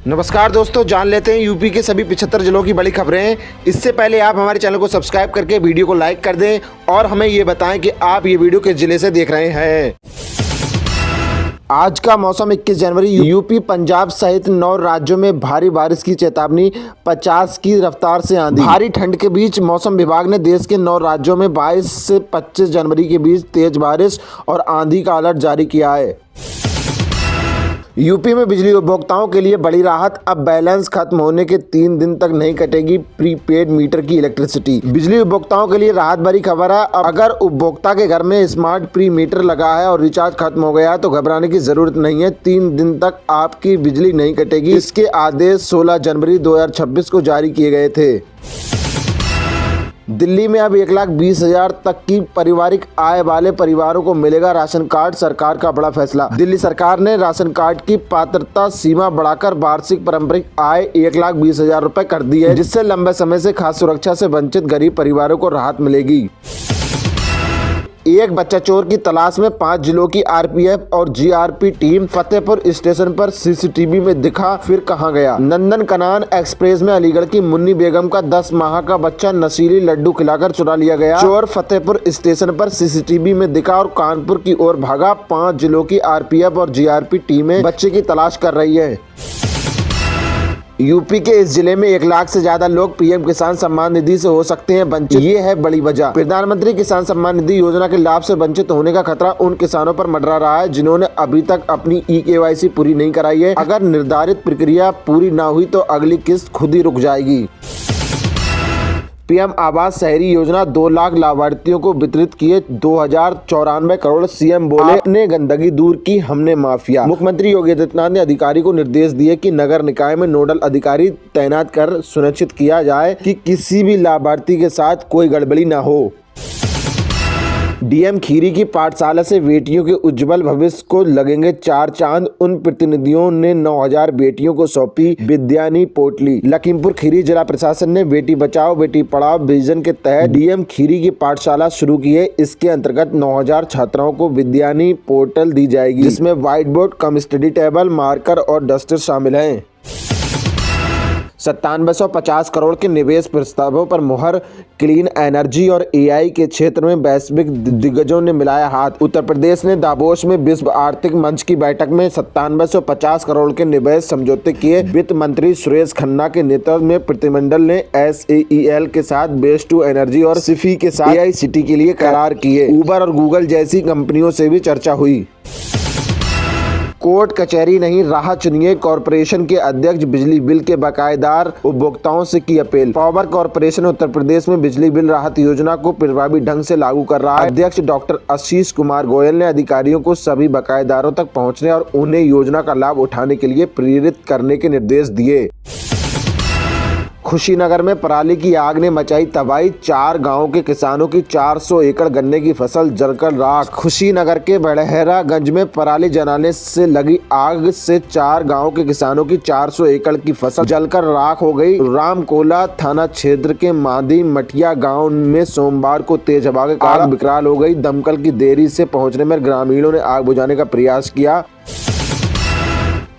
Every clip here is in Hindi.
नमस्कार दोस्तों, जान लेते हैं यूपी के सभी 75 जिलों की बड़ी खबरें। इससे पहले आप हमारे चैनल को सब्सक्राइब करके वीडियो को लाइक कर दें और हमें ये बताएं कि आप ये वीडियो किस जिले से देख रहे हैं। आज का मौसम 21 जनवरी। यूपी, पंजाब सहित 9 राज्यों में भारी बारिश की चेतावनी, 50 की रफ्तार से आंधी। भारी ठंड के बीच मौसम विभाग ने देश के 9 राज्यों में 22 से 25 जनवरी के बीच तेज बारिश और आंधी का अलर्ट जारी किया है। यूपी में बिजली उपभोक्ताओं के लिए बड़ी राहत। अब बैलेंस खत्म होने के 3 दिन तक नहीं कटेगी प्रीपेड मीटर की इलेक्ट्रिसिटी। बिजली उपभोक्ताओं के लिए राहत भरी खबर है। अगर उपभोक्ता के घर में स्मार्ट प्री मीटर लगा है और रिचार्ज खत्म हो गया है तो घबराने की जरूरत नहीं है। 3 दिन तक आपकी बिजली नहीं कटेगी। इसके आदेश 16 जनवरी 2026 को जारी किए गए थे। दिल्ली में अब 1,20,000 तक की पारिवारिक आय वाले परिवारों को मिलेगा राशन कार्ड। सरकार का बड़ा फैसला। दिल्ली सरकार ने राशन कार्ड की पात्रता सीमा बढ़ाकर वार्षिक पारंपरिक आय 1,20,000 रुपए कर दी है, जिससे लंबे समय से खाद्य सुरक्षा से वंचित गरीब परिवारों को राहत मिलेगी। एक बच्चा चोर की तलाश में 5 जिलों की आरपीएफ और जीआरपी टीम। फतेहपुर स्टेशन पर सीसीटीवी में दिखा, फिर कहां गया। नंदन कनान एक्सप्रेस में अलीगढ़ की मुन्नी बेगम का 10 माह का बच्चा नशीली लड्डू खिलाकर चुरा लिया गया। चोर फतेहपुर स्टेशन पर सीसीटीवी में दिखा और कानपुर की ओर भागा। 5 जिलों की आरपीएफ और जीआरपी टीमें बच्चे की तलाश कर रही है। यूपी के इस जिले में 1 लाख से ज्यादा लोग पीएम किसान सम्मान निधि से हो सकते हैं वंचित। ये है बड़ी वजह। प्रधानमंत्री किसान सम्मान निधि योजना के लाभ से वंचित होने का खतरा उन किसानों पर मंडरा रहा है जिन्होंने अभी तक अपनी KYC पूरी नहीं कराई है। अगर निर्धारित प्रक्रिया पूरी न हुई तो अगली किस्त खुद ही रुक जाएगी। पीएम आवास शहरी योजना 2 लाख लाभार्थियों को वितरित किए 2094 करोड़। सीएम बोले, आपने गंदगी दूर की, हमने माफिया। मुख्यमंत्री योगी आदित्यनाथ ने अधिकारी को निर्देश दिए कि नगर निकाय में नोडल अधिकारी तैनात कर सुनिश्चित किया जाए कि किसी भी लाभार्थी के साथ कोई गड़बड़ी न हो। डीएम खीरी की पाठशाला से बेटियों के उज्जवल भविष्य को लगेंगे 4 चांद। उन प्रतिनिधियों ने 9,000 बेटियों को सौंपी विद्यानी पोटली। लखीमपुर खीरी जिला प्रशासन ने बेटी बचाओ बेटी पढ़ाओ विजन के तहत डीएम खीरी की पाठशाला शुरू की है। इसके अंतर्गत 9,000 छात्राओं को विद्यानी पोर्टल दी जाएगी, जिसमें व्हाइट बोर्ड, कम स्टडी टेबल, मार्कर और डस्टर शामिल हैं। 9750 करोड़ के निवेश प्रस्तावों पर मुहर। क्लीन एनर्जी और AI के क्षेत्र में वैश्विक दिग्गजों ने मिलाया हाथ। उत्तर प्रदेश ने दावोस में विश्व आर्थिक मंच की बैठक में 9750 करोड़ के निवेश समझौते किए। वित्त मंत्री सुरेश खन्ना के नेतृत्व में प्रतिनिधिमंडल ने SAEL के साथ वेस्ट टू एनर्जी और सिफी के साथ AICT के लिए करार किए। उबर और गूगल जैसी कंपनियों से भी चर्चा हुई। कोर्ट कचहरी नहीं, राह चुनिए। कॉरपोरेशन के अध्यक्ष बिजली बिल के बकायेदार उपभोक्ताओं से की appeal. Power corporation Uttar Pradesh में बिजली बिल राहत योजना को प्रभावी ढंग से लागू कर रहा है। अध्यक्ष डॉक्टर आशीष कुमार गोयल ने अधिकारियों को सभी बकायेदारों तक पहुंचने और उन्हें योजना का लाभ उठाने के लिए प्रेरित करने के निर्देश दिए। खुशीनगर में पराली की आग ने मचाई तबाही। 4 गांवों के किसानों की 400 एकड़ गन्ने की फसल जलकर राख। खुशीनगर के बड़हरागंज में पराली जलाने से लगी आग से 4 गांवों के किसानों की 400 एकड़ की फसल जलकर राख हो गई। रामकोला थाना क्षेत्र के मादी मठिया गांव में सोमवार को तेज हवा के कारण विकराल हो गई। दमकल की देरी से पहुंचने में ग्रामीणों ने आग बुझाने का प्रयास किया।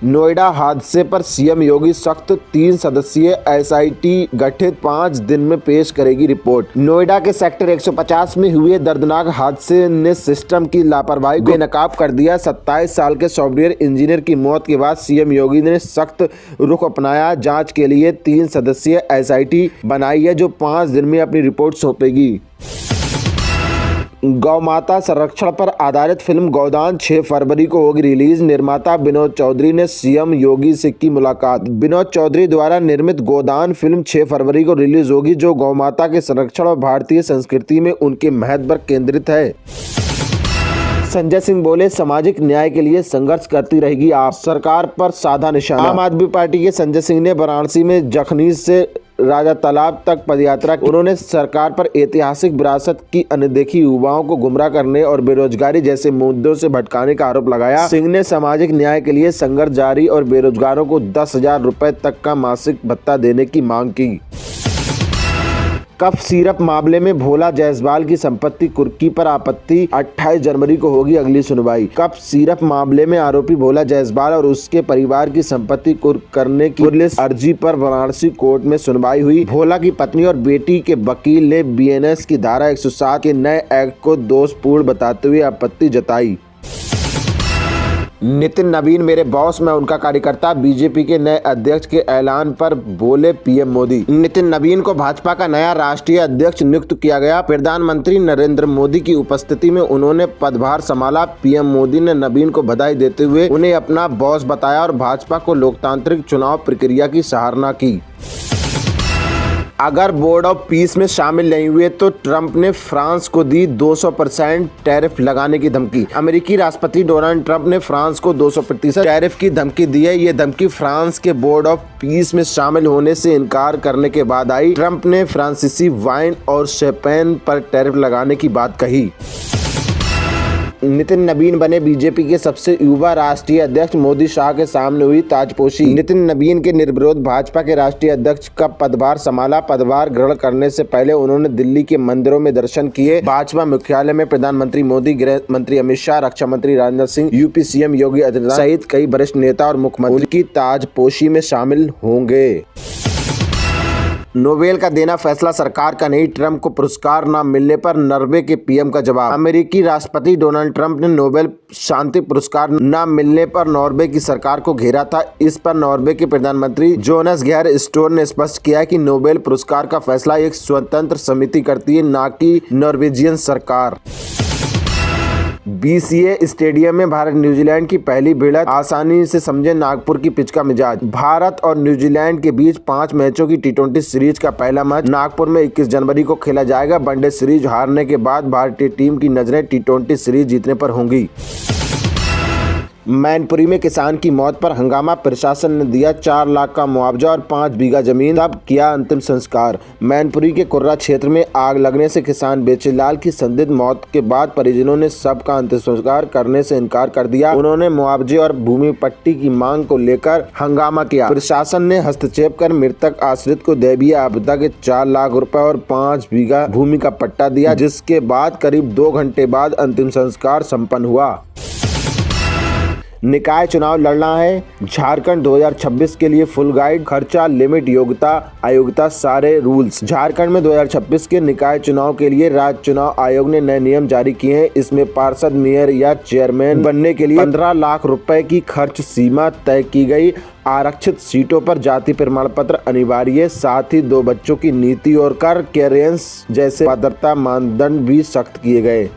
नोएडा हादसे पर सीएम योगी सख्त। 3 सदस्यीय SIT गठित, 5 दिन में पेश करेगी रिपोर्ट। नोएडा के सेक्टर 150 में हुए दर्दनाक हादसे ने सिस्टम की लापरवाही को बेनकाब कर दिया। 27 साल के सॉफ्टवेयर इंजीनियर की मौत के बाद सीएम योगी ने सख्त रुख अपनाया। जांच के लिए 3 सदस्यीय SIT बनाई है जो 5 दिन में अपनी रिपोर्ट सौंपेगी। गौ माता संरक्षण पर आधारित फिल्म गोदान 6 फरवरी को होगी रिलीज। निर्माता विनोद चौधरी ने सीएम योगी से की मुलाकात। विनोद चौधरी द्वारा निर्मित गोदान फिल्म 6 फरवरी को रिलीज होगी, जो गौ माता के संरक्षण और भारतीय संस्कृति में उनके महत्व पर केंद्रित है। संजय सिंह बोले, सामाजिक न्याय के लिए संघर्ष करती रहेगी आप, सरकार पर साधा निशाना। आम आदमी पार्टी के संजय सिंह ने वाराणसी में जखनी से राजा तालाब तक पदयात्रा की। उन्होंने सरकार पर ऐतिहासिक विरासत की अनदेखी, युवाओं को गुमराह करने और बेरोजगारी जैसे मुद्दों से भटकाने का आरोप लगाया। सिंह ने सामाजिक न्याय के लिए संघर्ष जारी और बेरोजगारों को 10,000 रुपए तक का मासिक भत्ता देने की मांग की। कफ सिरप मामले में भोला जायसवाल की संपत्ति कुर्की पर आपत्ति, 28 जनवरी को होगी अगली सुनवाई। कफ सिरप मामले में आरोपी भोला जायसवाल और उसके परिवार की संपत्ति कुर्क करने की पुलिस अर्जी पर वाराणसी कोर्ट में सुनवाई हुई। भोला की पत्नी और बेटी के वकील ने बीएनएस की धारा 107 के नए एक्ट को दोषपूर्ण बताते हुए आपत्ति जताई। नितिन नवीन मेरे बॉस, मैं उनका कार्यकर्ता, बीजेपी के नए अध्यक्ष के ऐलान पर बोले पीएम मोदी। नितिन नवीन को भाजपा का नया राष्ट्रीय अध्यक्ष नियुक्त किया गया। प्रधानमंत्री नरेंद्र मोदी की उपस्थिति में उन्होंने पदभार संभाला। पीएम मोदी ने नवीन को बधाई देते हुए उन्हें अपना बॉस बताया और भाजपा को लोकतांत्रिक चुनाव प्रक्रिया की सराहना की। अगर बोर्ड ऑफ पीस में शामिल नहीं हुए तो ट्रंप ने फ्रांस को दी 200% टैरिफ लगाने की धमकी। अमेरिकी राष्ट्रपति डोनाल्ड ट्रंप ने फ्रांस को 200% टैरिफ की धमकी दी है। ये धमकी फ्रांस के बोर्ड ऑफ पीस में शामिल होने से इनकार करने के बाद आई। ट्रंप ने फ्रांसीसी वाइन और शैंपेन पर टैरिफ लगाने की बात कही। नितिन नवीन बने बीजेपी के सबसे युवा राष्ट्रीय अध्यक्ष, मोदी शाह के सामने हुई ताजपोशी। नितिन नवीन के निर्विरोध भाजपा के राष्ट्रीय अध्यक्ष का पदभार संभाला। पदभार ग्रहण करने से पहले उन्होंने दिल्ली के मंदिरों में दर्शन किए। भाजपा मुख्यालय में प्रधानमंत्री मोदी, गृह मंत्री अमित शाह, रक्षा मंत्री राजनाथ सिंह, यूपी सीएम योगी आदित्यनाथ सहित कई वरिष्ठ नेता और मुख्यमंत्री की ताजपोशी में शामिल होंगे। नोबेल का देना फैसला सरकार का नहीं, ट्रंप को पुरस्कार न मिलने पर नॉर्वे के पीएम का जवाब। अमेरिकी राष्ट्रपति डोनाल्ड ट्रंप ने नोबेल शांति पुरस्कार न मिलने पर नॉर्वे की सरकार को घेरा था। इस पर नॉर्वे के प्रधानमंत्री जोनास गैर स्टोर ने स्पष्ट किया कि नोबेल पुरस्कार का फैसला एक स्वतंत्र समिति करती है, न कि नॉर्वेजियन सरकार। बीसीए स्टेडियम में भारत न्यूजीलैंड की पहली भिड़ंत, आसानी से समझे नागपुर की पिच का मिजाज। भारत और न्यूजीलैंड के बीच 5 मैचों की टी20 सीरीज का पहला मैच नागपुर में 21 जनवरी को खेला जाएगा। वनडे सीरीज हारने के बाद भारतीय टीम की नजरें टी20 सीरीज जीतने पर होंगी। मैनपुरी में किसान की मौत पर हंगामा, प्रशासन ने दिया 4 लाख का मुआवजा और 5 बीघा जमीन, तब किया अंतिम संस्कार। मैनपुरी के कुर्रा क्षेत्र में आग लगने से किसान बेचेलाल की संदिग्ध मौत के बाद परिजनों ने सब का अंतिम संस्कार करने से इनकार कर दिया। उन्होंने मुआवजे और भूमि पट्टी की मांग को लेकर हंगामा किया। प्रशासन ने हस्तक्षेप कर मृतक आश्रित को दैवीय आपदा के 4 लाख रुपए और 5 बीघा भूमि का पट्टा दिया, जिसके बाद करीब 2 घंटे बाद अंतिम संस्कार संपन्न हुआ। निकाय चुनाव लड़ना है, झारखंड 2026 के लिए फुल गाइड, खर्चा, लिमिट, योग्यता, अयोग्यता, सारे रूल्स। झारखंड में 2026 के निकाय चुनाव के लिए राज्य चुनाव आयोग ने नए नियम जारी किए हैं। इसमें पार्षद, मेयर या चेयरमैन बनने के लिए 15 लाख रुपए की खर्च सीमा तय की गई। आरक्षित सीटों पर जाति प्रमाण पत्र अनिवार्य, साथ ही 2 बच्चों की नीति और कर क्लियरेंस जैसे पात्रता मानदंड भी सख्त किए गए।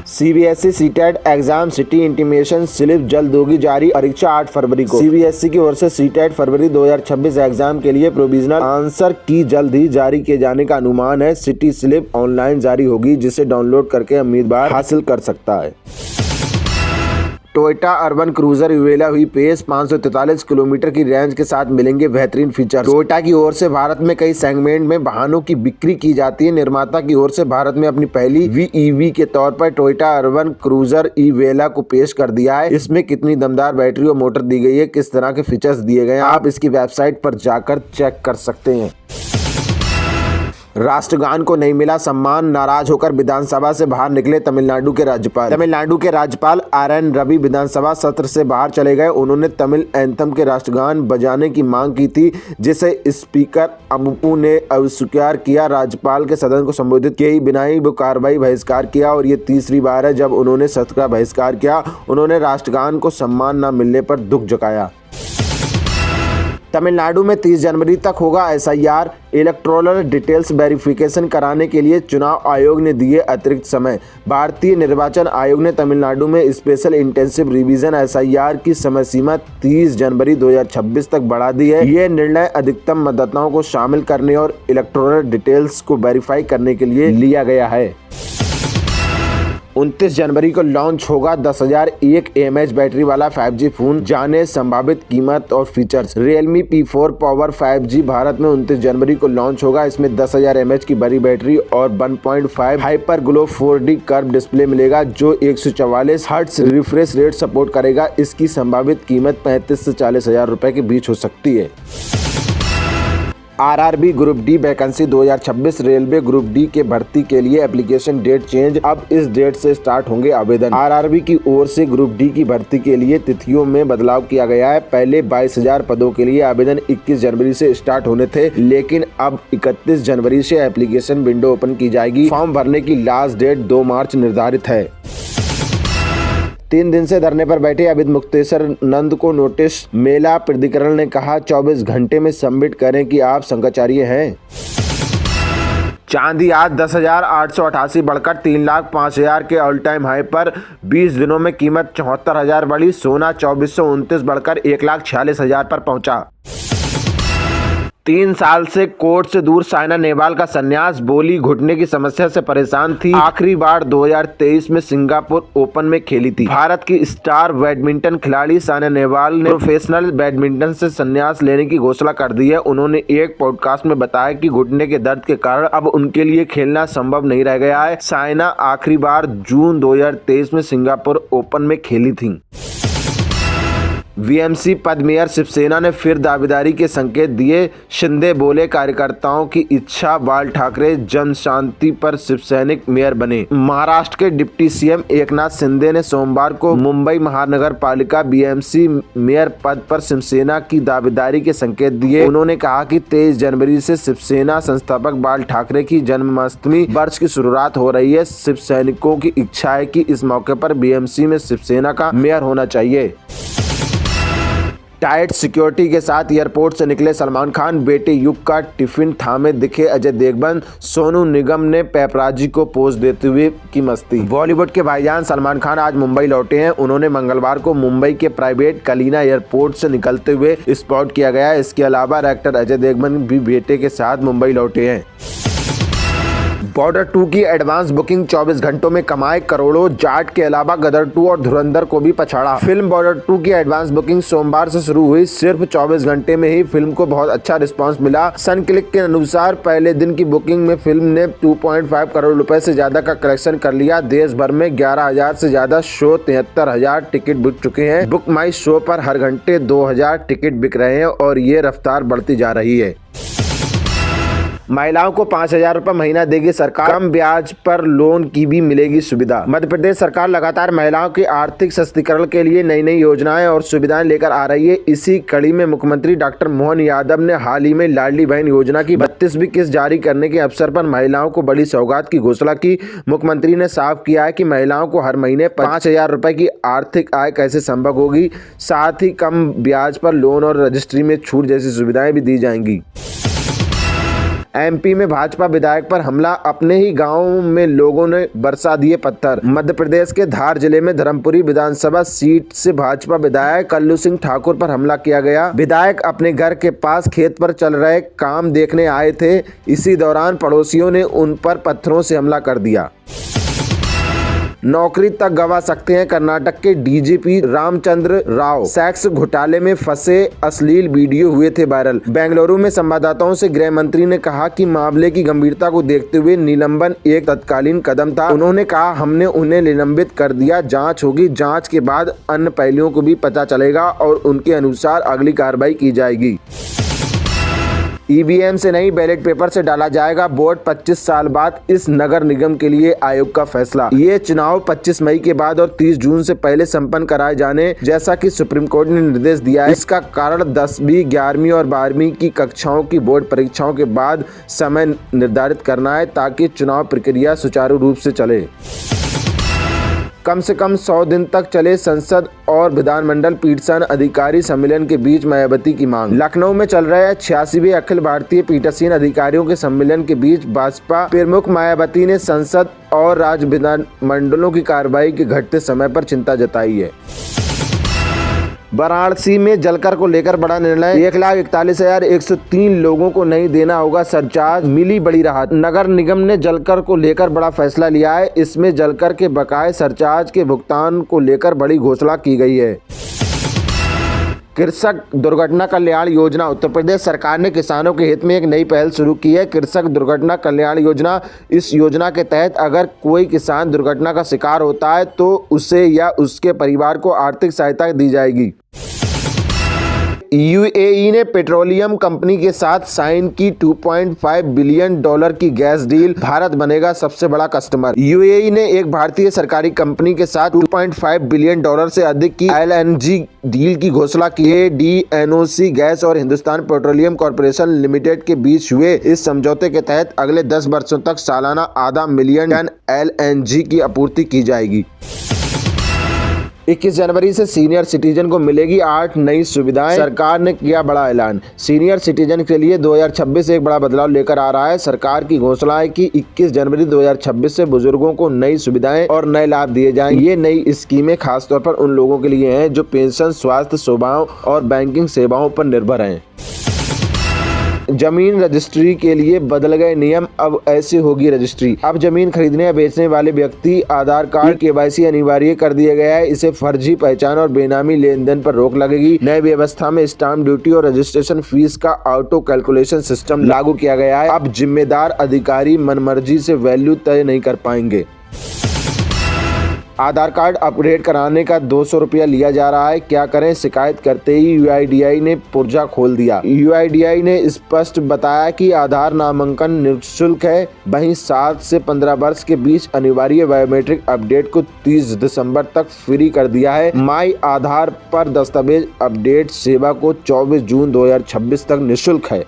CBSE CTET exam city intimation slip जल्द होगी जारी, परीक्षा 8 फरवरी को। सीबीएसई की ओर से सीटेट फरवरी 2026 एग्जाम के लिए प्रोविजनल आंसर की जल्द ही जारी किए जाने का अनुमान है। सिटी स्लिप ऑनलाइन जारी होगी, जिसे डाउनलोड करके उम्मीदवार हासिल कर सकता है। टोयोटा अर्बन क्रूजर यूवेला हुई पेश, 543 किलोमीटर की रेंज के साथ मिलेंगे बेहतरीन फीचर। टोयोटा की ओर से भारत में कई सेगमेंट में वाहनों की बिक्री की जाती है। निर्माता की ओर से भारत में अपनी पहली वीईवी के तौर पर टोयोटा अर्बन क्रूजर यूवेला को पेश कर दिया है। इसमें कितनी दमदार बैटरी और मोटर दी गई है, किस तरह के फीचर्स दिए गए हैं, आप इसकी वेबसाइट पर जाकर चेक कर सकते हैं। राष्ट्रगान को नहीं मिला सम्मान, नाराज होकर विधानसभा से बाहर निकले तमिलनाडु के राज्यपाल। तमिलनाडु के राज्यपाल आर.एन. रवि विधानसभा सत्र से बाहर चले गए। उन्होंने तमिल एंथम के राष्ट्रगान बजाने की मांग की थी, जिसे स्पीकर अम्बू ने अस्वीकार किया। राज्यपाल के सदन को संबोधित किए बिना ही वो कार्रवाई बहिष्कार किया और ये तीसरी बार है जब उन्होंने सत्र का बहिष्कार किया। उन्होंने राष्ट्रगान को सम्मान न मिलने पर दुख जताया। तमिलनाडु में 30 जनवरी तक होगा एसआईआर, इलेक्टोरल डिटेल्स वेरिफिकेशन कराने के लिए चुनाव आयोग ने दिए अतिरिक्त समय। भारतीय निर्वाचन आयोग ने तमिलनाडु में स्पेशल इंटेंसिव रिवीजन एसआईआर की समय सीमा 30 जनवरी 2026 तक बढ़ा दी है। यह निर्णय अधिकतम मतदाताओं को शामिल करने और इलेक्टोरल डिटेल्स को वेरीफाई करने के लिए लिया गया है। 29 जनवरी को लॉन्च होगा 10,001 mAh बैटरी वाला 5G फोन, जाने संभावित कीमत और features. Realme P4 Power 5G Bharat में 29 जनवरी को लॉन्च होगा। इसमें 10,000 mAh की बड़ी बैटरी और 1.5 hyper glow 4D curve display मिलेगा, जो 144 हर्ट्ज रिफ्रेश रेट सपोर्ट करेगा। इसकी संभावित कीमत 35 से 40 हजार रुपए के बीच हो सकती है। RRB group D vacancy 2026 railway group D के भर्ती के लिए एप्लीकेशन डेट चेंज। अब इस डेट से स्टार्ट होंगे आवेदन। आरआरबी की ओर से ग्रुप डी की भर्ती के लिए तिथियों में बदलाव किया गया है। पहले 22,000 पदों के लिए आवेदन 21 जनवरी से स्टार्ट होने थे, लेकिन अब 31 जनवरी से एप्लीकेशन विंडो ओपन की जाएगी। फॉर्म भरने की लास्ट डेट 2 मार्च निर्धारित है। 3 दिन से धरने पर बैठे अभित मुक्तेश्वर नंद को नोटिस। मेला प्राधिकरण ने कहा 24 घंटे में सबमिट करें कि आप शंकाचार्य हैं। चांदी आज 10,888 बढ़कर 3,05,000 के ऑल टाइम हाई पर। 20 दिनों में कीमत 74,000 बढ़ी। सोना 2429 बढ़कर 1,46,000 पर पहुंचा। 3 साल से कोर्ट से दूर साइना नेहवाल का संन्यास। बोली घुटने की समस्या से परेशान थी। आखिरी बार 2023 में सिंगापुर ओपन में खेली थी। भारत की स्टार बैडमिंटन खिलाड़ी साइना नेहवाल ने प्रोफेशनल बैडमिंटन से संन्यास लेने की घोषणा कर दी है। उन्होंने एक पॉडकास्ट में बताया कि घुटने के दर्द के कारण अब उनके लिए खेलना संभव नहीं रह गया है। साइना आखिरी बार जून 2023 में सिंगापुर ओपन में खेली थी। वीएमसी पद मेयर शिवसेना ने फिर दावेदारी के संकेत दिए। शिंदे बोले कार्यकर्ताओं की इच्छा, बाल ठाकरे जन शांति पर शिवसैनिक मेयर बने। महाराष्ट्र के डिप्टी सीएम एकनाथ शिंदे ने सोमवार को मुंबई महानगर पालिका बीएमसी मेयर पद पर शिवसेना की दावेदारी के संकेत दिए। उन्होंने कहा कि 23 जनवरी से शिवसेना संस्थापक बाल ठाकरे की जन्माष्टमी वर्ष की शुरुआत हो रही है। शिवसैनिकों की इच्छा है कि इस मौके पर बीएमसी में शिवसेना का मेयर होना चाहिए। टाइट सिक्योरिटी के साथ एयरपोर्ट से निकले सलमान खान। बेटे युग का टिफिन थामे दिखे अजय देवगन। सोनू निगम ने पेपराजी को पोज देते हुए की मस्ती। बॉलीवुड के भाईजान सलमान खान आज मुंबई लौटे हैं। उन्होंने मंगलवार को मुंबई के प्राइवेट कलीना एयरपोर्ट से निकलते हुए स्पॉट किया गया। इसके अलावा एक्टर अजय देवगन भी बेटे के साथ मुंबई लौटे हैं। बॉर्डर 2 की एडवांस बुकिंग 24 घंटों में कमाए करोड़ों। जाट के अलावा गदर 2 और धुरंधर को भी पछाड़ा। फिल्म बॉर्डर 2 की एडवांस बुकिंग सोमवार से शुरू हुई। सिर्फ 24 घंटे में ही फिल्म को बहुत अच्छा रिस्पांस मिला। सन क्लिक के अनुसार पहले दिन की बुकिंग में फिल्म ने 2.5 करोड़ रुपए से ज्यादा का कलेक्शन कर लिया। देश भर में 11,000 से ज्यादा शो, 73,000 टिकट बिक चुके हैं। बुक माई शो पर हर घंटे 2,000 टिकट बिक रहे हैं और ये रफ्तार बढ़ती जा रही है। महिलाओं को 5,000 रुपये महीना देगी सरकार। कम ब्याज पर लोन की भी मिलेगी सुविधा। मध्य प्रदेश सरकार लगातार महिलाओं के आर्थिक सशक्तिकरण के लिए नई नई योजनाएं और सुविधाएं लेकर आ रही है। इसी कड़ी में मुख्यमंत्री डॉक्टर मोहन यादव ने हाल ही में लाडली बहन योजना की 32वीं किस्त जारी करने के अवसर पर महिलाओं को बड़ी सौगात की घोषणा की। मुख्यमंत्री ने साफ किया है कि महिलाओं को हर महीने 5,000 रुपये की आर्थिक आय कैसे संभव होगी। साथ ही कम ब्याज पर लोन और रजिस्ट्री में छूट जैसी सुविधाएं भी दी जाएंगी। एमपी में भाजपा विधायक पर हमला। अपने ही गांव में लोगों ने बरसा दिए पत्थर। मध्य प्रदेश के धार जिले में धर्मपुरी विधानसभा सीट से भाजपा विधायक कल्लू सिंह ठाकुर पर हमला किया गया। विधायक अपने घर के पास खेत पर चल रहे काम देखने आए थे। इसी दौरान पड़ोसियों ने उन पर पत्थरों से हमला कर दिया। नौकरी तक गंवा सकते हैं कर्नाटक के डीजीपी रामचंद्र राव। सेक्स घोटाले में फंसे अश्लील वीडियो हुए थे वायरल। बेंगलुरु में संवाददाताओं से गृह मंत्री ने कहा कि मामले की गंभीरता को देखते हुए निलंबन एक तत्कालीन कदम था। उन्होंने कहा हमने उन्हें निलंबित कर दिया। जांच होगी, जांच के बाद अन्य पहलुओं को भी पता चलेगा और उनके अनुसार अगली कार्रवाई की जाएगी। ईवीएम से नहीं बैलेट पेपर से डाला जाएगा वोट। 25 साल बाद इस नगर निगम के लिए आयोग का फैसला। ये चुनाव 25 मई के बाद और 30 जून से पहले संपन्न कराए जाने जैसा कि सुप्रीम कोर्ट ने निर्देश दिया है। इसका कारण 10वीं, 11वीं और 12वीं की कक्षाओं की बोर्ड परीक्षाओं के बाद समय निर्धारित करना है ताकि चुनाव प्रक्रिया सुचारू रूप से चले। कम से कम 100 दिन तक चले संसद और विधानमंडल पीठासीन अधिकारी सम्मेलन के बीच मायावती की मांग। लखनऊ में चल रहे 86वें अखिल भारतीय पीठासीन अधिकारियों के सम्मेलन के बीच भाजपा प्रमुख मायावती ने संसद और राज्य विधानमंडलों की कार्रवाई के घटते समय पर चिंता जताई है। वाराणसी में जलकर को लेकर बड़ा निर्णय। 1,41,103 लोगों को नहीं देना होगा सरचार्ज, मिली बड़ी राहत। नगर निगम ने जलकर को लेकर बड़ा फैसला लिया है। इसमें जलकर के बकाये सरचार्ज के भुगतान को लेकर बड़ी घोषणा की गई है। कृषक दुर्घटना कल्याण योजना। उत्तर प्रदेश सरकार ने किसानों के हित में एक नई पहल शुरू की है, कृषक दुर्घटना कल्याण योजना। इस योजना के तहत अगर कोई किसान दुर्घटना का शिकार होता है तो उसे या उसके परिवार को आर्थिक सहायता दी जाएगी। यूएई ने पेट्रोलियम कंपनी के साथ साइन की $2.5 बिलियन की गैस डील, भारत बनेगा सबसे बड़ा कस्टमर। यूएई ने एक भारतीय सरकारी कंपनी के साथ $2.5 बिलियन से अधिक की एलएनजी डील की घोषणा की है। डीएनओसी गैस और हिंदुस्तान पेट्रोलियम कॉर्पोरेशन लिमिटेड के बीच हुए इस समझौते के तहत अगले 10 वर्षों तक सालाना 0.5 मिलियन टन एलएनजी की आपूर्ति की जाएगी। 21 जनवरी से सीनियर सिटीजन को मिलेगी 8 नई सुविधाएं, सरकार ने किया बड़ा ऐलान। सीनियर सिटीजन के लिए 2026 एक बड़ा बदलाव लेकर आ रहा है। सरकार की घोषणा है कि 21 जनवरी 2026 से बुजुर्गों को नई सुविधाएं और नए लाभ दिए जाएंगे। ये नई स्कीमें खासतौर पर उन लोगों के लिए हैं जो पेंशन, स्वास्थ्य सेवाओं और बैंकिंग सेवाओं पर निर्भर हैं। जमीन रजिस्ट्री के लिए बदल गए नियम, अब ऐसी होगी रजिस्ट्री। अब जमीन खरीदने या बेचने वाले व्यक्ति आधार कार्ड केवाईसी अनिवार्य कर दिया गया है। इसे फर्जी पहचान और बेनामी लेन देन पर रोक लगेगी। नई व्यवस्था में स्टाम्प ड्यूटी और रजिस्ट्रेशन फीस का ऑटो कैलकुलेशन सिस्टम लागू किया गया है। अब जिम्मेदार अधिकारी मनमर्जी से वैल्यू तय नहीं कर पाएंगे। आधार कार्ड अपडेट कराने का 200 रुपया लिया जा रहा है, क्या करें? शिकायत करते ही यूआईडीआई ने पुर्जा खोल दिया। यूआईडीआई ने स्पष्ट बताया कि आधार नामांकन निःशुल्क है, वहीं 7 से 15 वर्ष के बीच अनिवार्य बायोमेट्रिक अपडेट को 30 दिसंबर तक फ्री कर दिया है। माई आधार पर दस्तावेज अपडेट सेवा को 24 जून 2026 तक निःशुल्क है।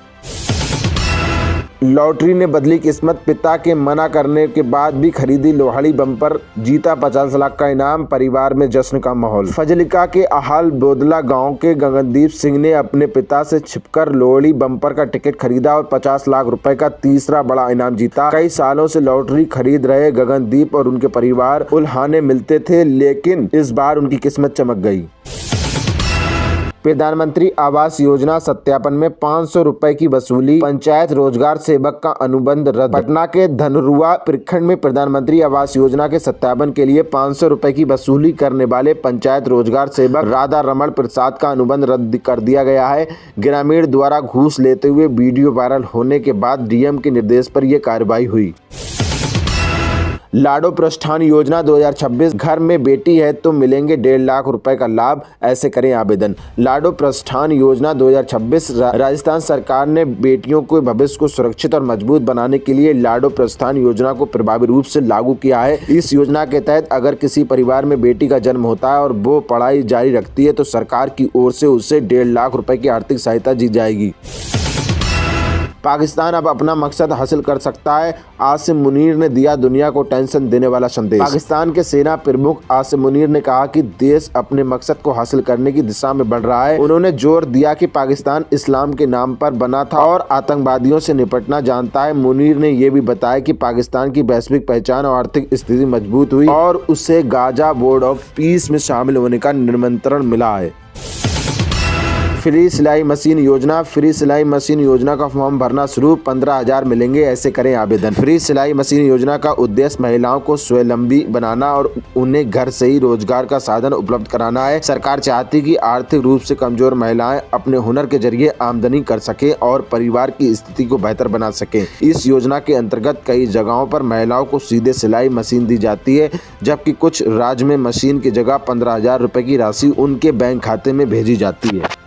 लॉटरी ने बदली किस्मत, पिता के मना करने के बाद भी खरीदी लोहड़ी बम्पर, जीता 50 लाख का इनाम, परिवार में जश्न का माहौल। फजलिका के आहाल बोदला गांव के गगनदीप सिंह ने अपने पिता से छिपकर लोहड़ी बम्पर का टिकट खरीदा और 50 लाख रुपए का तीसरा बड़ा इनाम जीता। कई सालों से लॉटरी खरीद रहे गगनदीप और उनके परिवार उल्हाने मिलते थे, लेकिन इस बार उनकी किस्मत चमक गई। प्रधानमंत्री आवास योजना सत्यापन में 500 रुपए की वसूली, पंचायत रोजगार सेवक का अनुबंध रद्द। पटना के धनरुआ प्रखंड में प्रधानमंत्री आवास योजना के सत्यापन के लिए 500 रुपए की वसूली करने वाले पंचायत रोजगार सेवक राधा रमण प्रसाद का अनुबंध रद्द कर दिया गया है। ग्रामीण द्वारा घूस लेते हुए वीडियो वायरल होने के बाद डीएम के निर्देश पर यह कार्रवाई हुई। लाडो प्रस्थान योजना 2026, घर में बेटी है तो मिलेंगे 1.5 लाख रुपए का लाभ, ऐसे करें आवेदन। लाडो प्रस्थान योजना 2026 राजस्थान सरकार ने बेटियों के भविष्य को सुरक्षित और मजबूत बनाने के लिए लाडो प्रस्थान योजना को प्रभावी रूप से लागू किया है। इस योजना के तहत अगर किसी परिवार में बेटी का जन्म होता है और वो पढ़ाई जारी रखती है तो सरकार की ओर से उसे 1.5 लाख रुपए की आर्थिक सहायता दी जाएगी। पाकिस्तान अब अपना मकसद हासिल कर सकता है, आसिम मुनीर ने दिया दुनिया को टेंशन देने वाला संदेश। पाकिस्तान के सेना प्रमुख आसिम मुनीर ने कहा कि देश अपने मकसद को हासिल करने की दिशा में बढ़ रहा है। उन्होंने जोर दिया कि पाकिस्तान इस्लाम के नाम पर बना था और आतंकवादियों से निपटना जानता है। मुनीर ने यह भी बताया कि पाकिस्तान की वैश्विक पहचान और आर्थिक स्थिति मजबूत हुई और उसे गाजा बोर्ड ऑफ पीस में शामिल होने का निमंत्रण मिला है। फ्री सिलाई मशीन योजना, फ्री सिलाई मशीन योजना का फॉर्म भरना शुरू, 15,000 मिलेंगे, ऐसे करें आवेदन। फ्री सिलाई मशीन योजना का उद्देश्य महिलाओं को स्वावलंबी बनाना और उन्हें घर से ही रोजगार का साधन उपलब्ध कराना है। सरकार चाहती कि आर्थिक रूप से कमजोर महिलाएं अपने हुनर के जरिए आमदनी कर सके और परिवार की स्थिति को बेहतर बना सके। इस योजना के अंतर्गत कई जगहों पर महिलाओं को सीधे सिलाई मशीन दी जाती है, जबकि कुछ राज्य में मशीन की जगह 15,000 रुपए की राशि उनके बैंक खाते में भेजी जाती है।